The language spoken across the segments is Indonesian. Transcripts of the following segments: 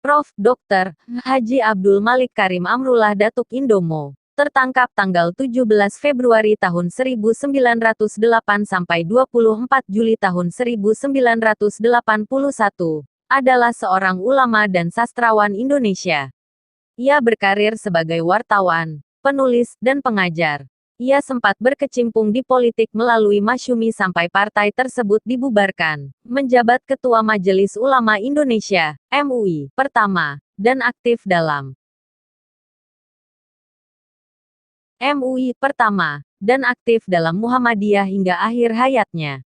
Prof. Dr. Haji Abdul Malik Karim Amrullah Datuk Indomo, tertangkap tanggal 17 Februari tahun 1908 sampai 24 Juli tahun 1981, adalah seorang ulama dan sastrawan Indonesia. Ia berkarir sebagai wartawan, penulis, dan pengajar. Ia sempat berkecimpung di politik melalui Masyumi sampai partai tersebut dibubarkan, menjabat Ketua Majelis Ulama Indonesia, MUI, pertama, dan aktif dalam MUI pertama, dan aktif dalam Muhammadiyah hingga akhir hayatnya.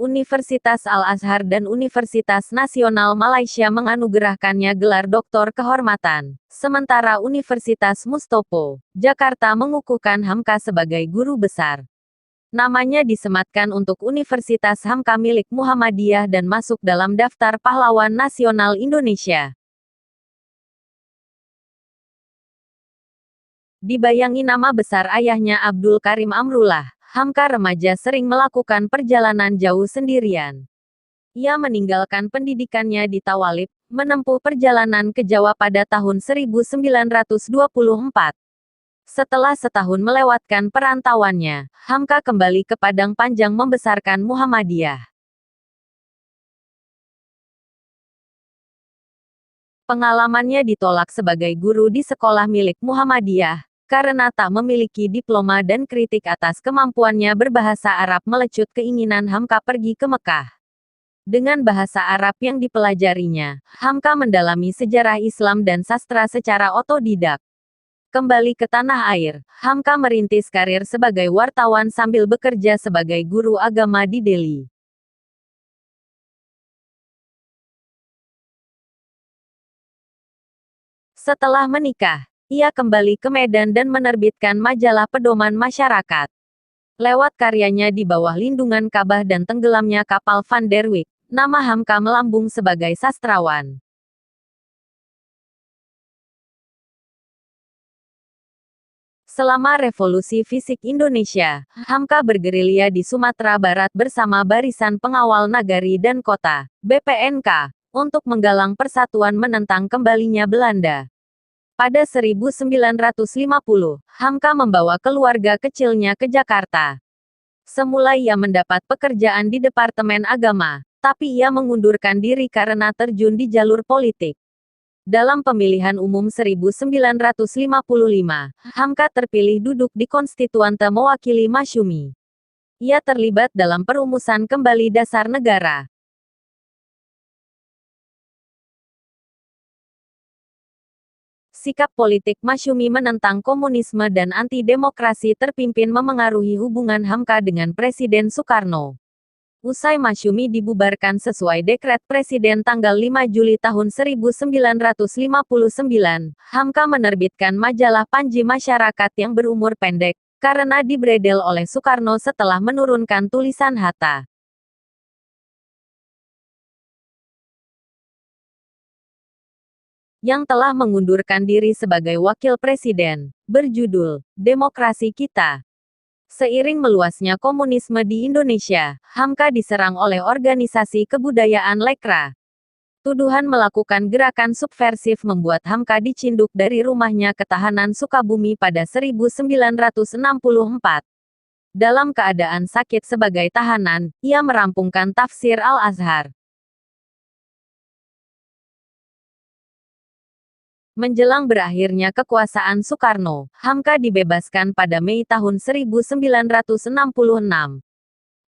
Universitas Al-Azhar dan Universitas Nasional Malaysia menganugerahkannya gelar doktor kehormatan, sementara Universitas Mustopo, Jakarta mengukuhkan Hamka sebagai guru besar. Namanya disematkan untuk Universitas Hamka milik Muhammadiyah dan masuk dalam daftar pahlawan nasional Indonesia. Dibayangi nama besar ayahnya Abdul Karim Amrullah, Hamka remaja sering melakukan perjalanan jauh sendirian. Ia meninggalkan pendidikannya di Tawalib, menempuh perjalanan ke Jawa pada tahun 1924. Setelah setahun melewatkan perantauannya, Hamka kembali ke Padang Panjang membesarkan Muhammadiyah. Pengalamannya ditolak sebagai guru di sekolah milik Muhammadiyah, karena tak memiliki diploma dan kritik atas kemampuannya berbahasa Arab melecut keinginan Hamka pergi ke Mekah. Dengan bahasa Arab yang dipelajarinya, Hamka mendalami sejarah Islam dan sastra secara otodidak. Kembali ke tanah air, Hamka merintis karir sebagai wartawan sambil bekerja sebagai guru agama di Delhi. Setelah menikah, ia kembali ke Medan dan menerbitkan majalah Pedoman Masyarakat. Lewat karyanya di bawah lindungan Ka'bah dan tenggelamnya kapal Van der Wijk, nama Hamka melambung sebagai sastrawan. Selama Revolusi Fisik Indonesia, Hamka bergerilya di Sumatera Barat bersama Barisan Pengawal Nagari dan Kota, BPNK, untuk menggalang persatuan menentang kembalinya Belanda. Pada 1950, Hamka membawa keluarga kecilnya ke Jakarta. Semula ia mendapat pekerjaan di Departemen Agama, tapi ia mengundurkan diri karena terjun di jalur politik. Dalam pemilihan umum 1955, Hamka terpilih duduk di Konstituante mewakili Masyumi. Ia terlibat dalam perumusan kembali dasar negara. Sikap politik Masyumi menentang komunisme dan anti-demokrasi terpimpin memengaruhi hubungan Hamka dengan Presiden Soekarno. Usai Masyumi dibubarkan sesuai dekret Presiden tanggal 5 Juli tahun 1959, Hamka menerbitkan majalah Panji Masyarakat yang berumur pendek, karena dibredel oleh Soekarno setelah menurunkan tulisan Hatta. Yang telah mengundurkan diri sebagai wakil presiden, berjudul Demokrasi Kita. Seiring meluasnya komunisme di Indonesia, Hamka diserang oleh organisasi kebudayaan Lekra. Tuduhan melakukan gerakan subversif membuat Hamka dicinduk dari rumahnya ke tahanan Sukabumi pada 1964. Dalam keadaan sakit sebagai tahanan, ia merampungkan tafsir Al-Azhar. Menjelang berakhirnya kekuasaan Soekarno, Hamka dibebaskan pada Mei tahun 1966.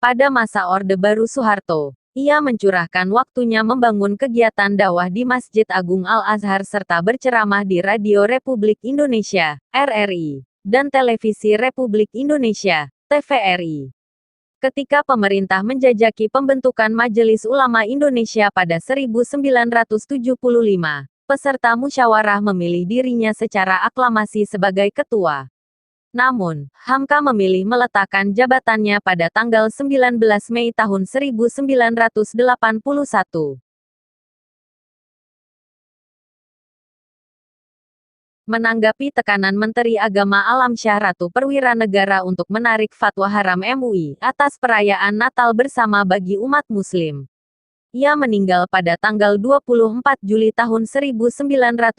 Pada masa Orde Baru Soeharto, ia mencurahkan waktunya membangun kegiatan dakwah di Masjid Agung Al-Azhar serta berceramah di Radio Republik Indonesia, RRI, dan Televisi Republik Indonesia, TVRI. Ketika pemerintah menjajaki pembentukan Majelis Ulama Indonesia pada 1975, peserta musyawarah memilih dirinya secara aklamasi sebagai ketua. Namun, Hamka memilih meletakkan jabatannya pada tanggal 19 Mei tahun 1981. Menanggapi tekanan Menteri Agama Alamsyah Ratu Perwira Negara untuk menarik fatwa haram MUI atas perayaan Natal bersama bagi umat Muslim, Ia meninggal pada tanggal 24 Juli tahun 1981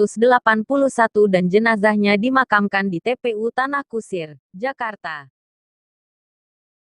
dan jenazahnya dimakamkan di TPU Tanah Kusir, Jakarta.